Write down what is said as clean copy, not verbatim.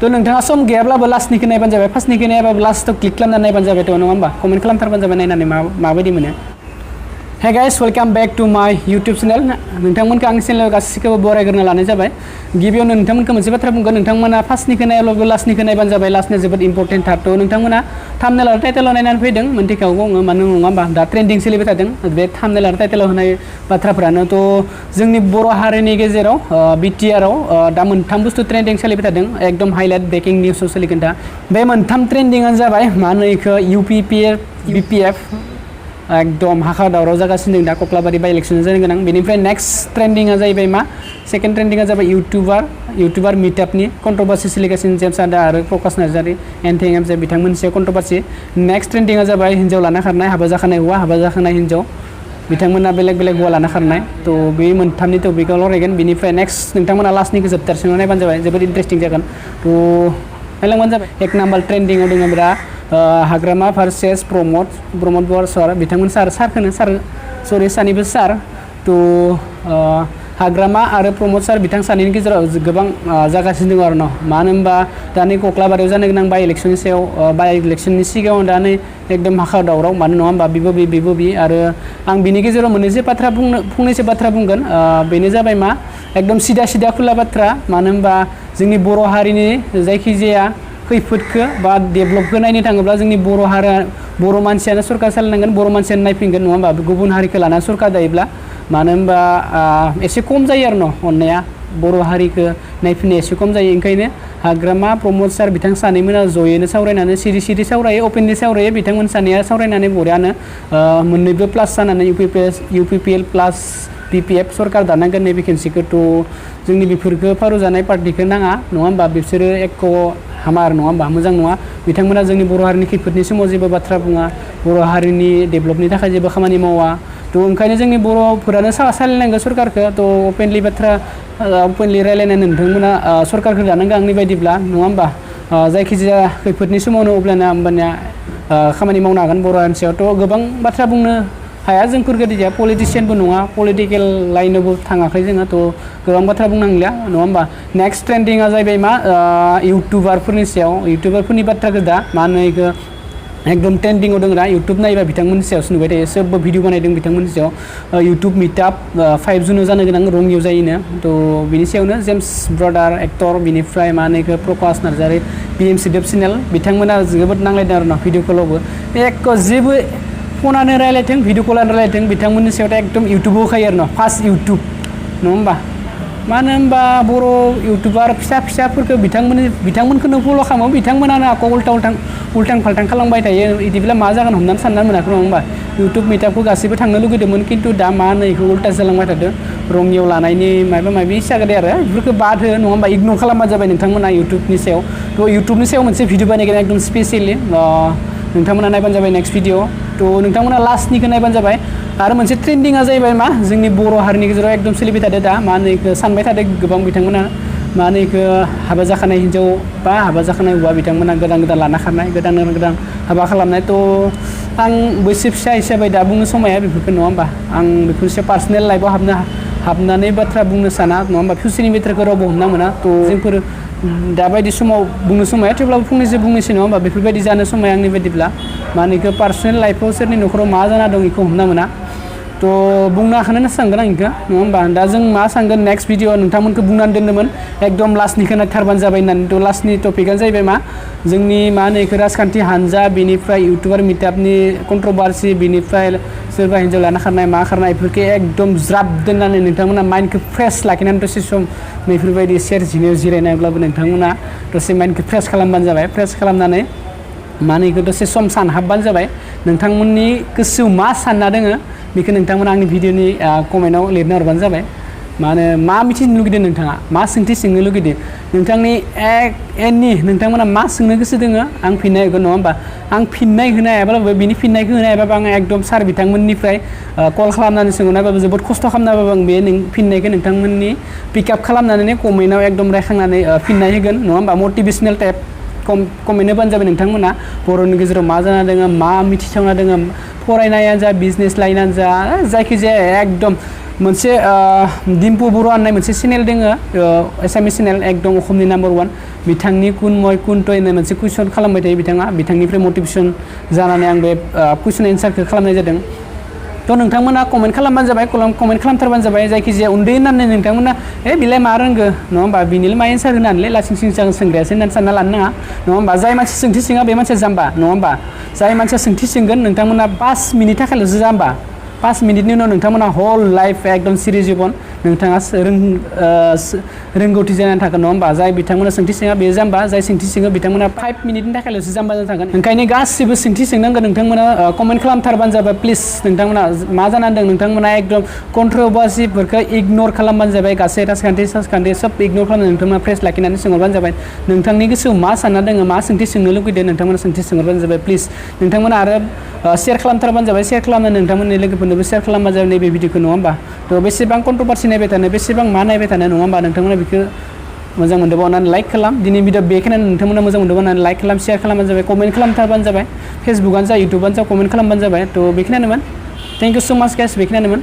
थ' नोंथाङा सम गैयाब्लाबो लास्टनिखौ नायबानो जाबाय फार्स्टनिखौ नायाबाबो लास्टआव क्लिक खालामनानै नायबानो जाबाय थ' नङा होमबा कमेन्ट खालामथारबानो जाबाय नायनानै माबायदि मोनो Hey guys, welcome back to my YouTube channel. नोंथांमोनखौ आंनि चेनेलाव गासिखौबो बरायग्रोना लानाय जाबाय गिबियावनो नोंथांमोनखौ मोनसे बाथ्रा बुंगोन नोंथांमोना फार्स्टनिखौ नायाब्लाबो लास्टनिखौ नायबानो जाबाय लास्टनिया जोबोद इम्परटेन्ट थार थ' नोंथांमोना थाम्बनेल आरो टाइटेलाव नायनानै फैदों मोनथिखागौ मानो नङा होमबा दा ट्रेन्डिं सोलिबाय थादों बे थाम्बनेल आरो टाइटेलाव होनाय बाथ्राफोरानो थ' जोंनि बर' हारिनि गेजेराव बिटिआरआव दा मोनथाम बुस्थु ट्रेन्डिं सोलिबाय थादों एकदम हाइलाइट ब्रेकिं निउसाव सोलिगोन दा बे मोनथाम ट्रेन्डिंआनो जाबाय मा होनो बेखौ बिपिएफ एकदम हाखा दावराव जागासिनो दं दा कक्लाबारि बाय इलेक्सन जानो गोनां बेनिफ्राय नेक्स्ट ट्रेन्डिंआ जाहैबाय मा सेकेन्ड ट्रेन्डिंआ जाबाय इउटुबार मिटआपनि कन्ट्रभारसि सोलिगासिनो जेम्स आदा आरो प्रकाश नार्जारि एन्थें एमजे बिथांमोननि सायाव कन्ट्रभारसि नेक्स्ट ट्रेन्डिंआ जाबाय हिन्जाव लाना खारनाय हाबा जाखानाय हौवा हाबा जाखानाय हिन्जाव बिथांमोना बेलेग बेलेग हौवा लाना खारनाय थ' बे मोनथामनि टपिकआव रायलायगोन बेनिफ्राय नेक्स्ट नोंथांमोना लास्टनिखौ जोबथारसिनाव नायबानो जाबाय जोबोद इन्टारेस्टिं जागोन थ' नायलांबानो जाबाय एक नाम्बार ट्रेन्डिंआव दङ बिरा हाग्रामा भार्सेस प्रमद बर सार बिथांमोन सारखौनो सरि सानैबो सार थ' हाग्रामा आरो प्रमद सार बिथां सानैनि गेजेराव गोबां जागासिनो दङ आरो न' मानो होनबा दानि कक्लाबारियाव जानो गोनां बाय इलेक्सननि सायाव बाय इलेक्सननि सिगाङाव दा नै एकदम हाखा दावराव मानो नङा होमबा बिबो बि आरो आं बिनि गेजेराव फंनैसो बाथ्रा बुंगोन बेनो जाबाय मा एकदम सिदा खुला बाथ्रा मानो होनबा जोंनि बर' हारिनि जायखिजाया खैफोदखौ बा डेभेलपखौ नायनो थाङोब्ला जोंनि बर' मानसियानो सरकार सालायनांगोन बर' मानसियानो नायफिनगोन नङा होमबा गुबुन हारिखौ लानानै सरकार दायोब्ला मानो होनबा एसे खम जायो आरो न' अननाया बर' हारिखौ नायफिननाया एसे खम जायो ओंखायनो हाग्रामा प्रमद सार बिथां सानैमोना जयैनो सावरायनानै सिरि सावरायो अपेनलि सावरायो बिथांमोन सानैया सावरायनानै बरियानो मोननैबो प्लास जानानै इउपिपिएल प्लास बिपिएफ सरकार दानांगोन नै भेकेन्सिखौथ' जोंनि बेफोरखौ फारु जानाय पार्टिखौ नाङा नङा होमबा बिसोरो एख' हामा आरो नङा होमबा मोजां नङा बिथांमोना जोंनि बर' हारिनि खैफोदनि समाव जेबो बाथ्रा बुङा बर' हारिनि डेभेलपनि थाखाय जेबो खामानि मावा थ' ओंखायनो जोंनि बर'फोरानो सालायनांगौ सरकारखौ थ' अपेनलि रायलायनानै नोंथांमोना सरकारखौ दानांगौ आंनि बायदिब्ला नङा होमबा जायखिजाया खैफोदनि समावनो होमबानिया खामानि मावनो हागोन बर' हारिनि सायाव थ' गोबां बाथ्रा बुंनो हाया जोंफोर गोदोया पलिटिसियानबो नङा पलिटिकेल लाइनावबो थाङाखै जोङो थ' गोबां बाथ्रा बुंनांलिया नङा होमबा नेक्स्ट ट्रेन्डिंआ जाहैबाय मा इउटुबारफोरनि सायाव इउटुबारफोरनि बाथ्राखौ दा मा होनो बेखौ एकदम ट्रेन्डिंआव दङ दा इउटुब नायोबा बिथांमोननि सायावसो नुबाय थायो सोबबो भिडिअ बानायदों बिथांमोननि सायाव इउटुब मिटआप 5 जुनाव जानो गोनां रङियाव जायोनो थ' बिनि सायावनो जेम्स ब्रदार एक्टर बिनिफ्राय मा होनो बेखौ प्रकाश नार्जारि पिएमसि देब चेनेल बिथांमोना जोबोद नांलायदों आरो ना भिडिअ कलावबो एख' जेबो फनानो रायलायथों भिडिअ कलानो रायलायथों बिथांमोननि सायावथ' एकदम इउटुबाव होखायो आरो न' फार्स्ट इउटुब नङा होमबा मानो होनबा बर' इउटुबार फिसाफोरखौ बिथांमोनखौनो फल' खालामो बिथांमोनानो आखौ उल्टां फाल्टां खालामबाय थायो बिदिब्ला मा जागोन हमनानै साननानै मोनाखै नङा होमबा इउटुब मिटआपखौ गासैबो थांनो लुगैदोंमोन खिन्थु दा मा होनो बेखौ उल्टा जालांबाय थादों रङियाव लानायनि माबा जागोन आरो बेफोरखौ बाद हो नङा होमबा इगनर खालामबानो जाबाय नोंथांमोना इउटुबनि सायाव थ' इउटुबनि सायाव मोनसे भिडिअ बानायगोन एकदम स्पेसियेलि नोंथांमोना नायबानो जाबाय नेक्स्ट भिडिअ थ' नोंथांमोना लास्टनिखौ नायबानो जाबाय आरो मोनसे ट्रेन्डिंआ जाहैबाय मा जोंनि बर' हारिनि गेजेराव एकदम सोलिबाय थादों दा मा होनो बेखौ सानबाय थादों गोबां बिथांमोना मा होनो बेखौ हाबा जाखानाय हिन्जाव बा हाबा जाखानाय हौवा बिथांमोना गोदान लाना खारनाय गोदान हाबा खालामनाय थ' आं बैसो फिसा हिसाबै दा बुंनो समाया बेफोरखौ नङा होमबा आं बेफोरसो पार्सनेल लाइफआव हाबनानै बाथ्रा बुंनो साना नङा होमबा फिउचारनि बाथ्राखौ रावबो हमना मोना थ' जोंफोर दाबायदि समाव बुंनो समाया थेवब्लाबो फंनैसो बुंनोसै नङा होमबा बेफोरबायदि जानो समाया आंनि बायदिब्ला माने बेखौ पार्सनेल लाइफआव सोरनि न'खराव मा जाना दं बेखौ हमना मोना थ' बुंनो हाखानो सानगोन आं बेखौ नङा होमबा दा जों मा सानगोन नेक्स्ट भिडिअ नोंथांमोनखौ बुंनानै दोन्दोंमोन एकदम लास्टनिखौ नायथारबानो जाबाय होननानै थ' लास्टनि टपिकआनो जाहैबाय मा जोंनि मा होनो बेखौ राजखान्थि हानजा बेनिफ्राय इउटुबार मिटआपनि कन्ट्रभारसि बेनिफ्राय सोरबा हिन्जाव लाना खारनाय मा खारनाय बेफोरखौ एकदम ज्राब दोननानै नोंथांमोना माइन्डखौ फ्रेस लाखिनानै दसे सम बेफोरबायदि सेर जिनायाव जिरायनायब्लाबो नोंथांमोना दसे माइन्डखौ फ्रेस खालामबानो जाबाय फ्रेस खालामनानै मा होनो बेखौ दसे सम सानहाबबानो जाबाय नोंथांमोननि गोसोआव मा सानना दोङो बेखौ नोंथांमोना आंनि भिडिअनि कमेन्टआव लिरना हरबानो जाबाय मा मिथिनो लुगैदों नोंथाङा मा सोंथि सोंनो लुगैदों नोंथांनि नोंथांमोना मा सोंनो गोसो दोङो आं फिननाय होगोन नङा होमबा आं फिननाय होनो हायाब्लाबो बिनि फिननायखौ होनो हायाबाबो आं एकदम सार बिथांमोननिफ्राय कल खालामनानै सोंहरनायबाबो जोबोद खस्थ' खालामनाबाबो आं बे फिननायखौ नोंथांमोननि पिकआप खालामनानै कमेन्टआव एकदम रायखांनानै फिननाय होगोन नङा होमबा मटिभेसनेल टाइप कमेन्ट होबानो जाबाय नोंथांमोना बर'नि गेजेराव मा जाना दोङो मा मिथिथावना दोङो फरायनायानो जा बिजनेस लाइनानो जा जायखिजाया एकदम मोनसे डिम्पु बर' होननाय मोनसे चेनेल दोङो एसामिस चेनेल एकदम अखमनि नाम्बार 1 बिथांनि कुनमय कुनटय होननाय मोनसे कुइसन खालामबाय थायो बिथाङा बिथांनिफ्राय मटिभेसन जानानै आं बे कुइसन एन्सारखौ खालामनाय जादों थ' नोंथांमोना कमेन्ट खालामबानो जाबाय कमेन्ट खालामथारबानो जाबाय जायखिजाया उन्दै होननानै नोंथांमोना बिलाय मा रोंगो नङा होमबा बिनिल' मा एन्सार होनानैलाय लासिं सिं सोंग्रायासो होननानै सानना लानो नाङा नङा होमबा जाय मानसि सोंथि सोङा बे मानसिया जाम्बा नङा होमबा जाय मानसिया सोंथि सोंगोन नोंथांमोना 5 मिनिट थाखायल'सो जाम्बा 5 मिनिटनि उनाव नोंथांमोना हल लाइफ एकदम सिरि जिबन नोंथाङा रोंगौथि जानानै थागोन नङा होमबा जाय बिथांमोना सोंथि सोङा बे जाम्बा जाय सोंथि सोङो बिथांमोना 5 मिनिटनि थाखायल'सो जाम्बा जाना थागोन ओंखायनो गासिबो सोंथि सोंनांगोन नोंथांमोना कमेन्ट खालामथारबानो जाबाय प्लिज नोंथांमोना मा जानानै दं नोंथांमोना एकदम कन्ट्रभार्सिफोरखौ इगनर खालामबानो जाबाय गासै राजखान्थि सब इगनर खालामनानै नोंथांमोना फ्रेस लाखिनानै सोंहरबानो जाबाय नोंथांनि गोसोआव मा सानना दङ मा सोंथि सोंनो लुगैदों नोंथांमोना सोंथि सोंहरबानो जाबाय प्लिज नोंथांमोना आरो शेयार खालामथारबानो जाबाय शेयार खालामनानै नोंथांमोननि लोगोफोरनोबो शेयार खालामबानो जाबाय नैबे भिडिअखौ नङा होमबा थ' बेसेबां कन्ट्रभार्सि नायबाय थानो बेसेबां मा नायबाय थानो नङा होमबा नोंथांमोना बेखौ मोजां मोनदोंबा अननानै लाइक खालाम दिनै भिडिअ बेखिनियानो नोंथांमोना मोजां मोनदोंबा अननानै लाइक खालाम शेयार खालामबानो जाबाय कमेन्ट खालामथारबानो जाबाय फेसबुकआनो जा इउटुबानो जा कमेन्ट खालामबानो जाबाय थ' बेखिनियानोमोन थेंक इउ सो माच गाइस बेखिनियानोमोन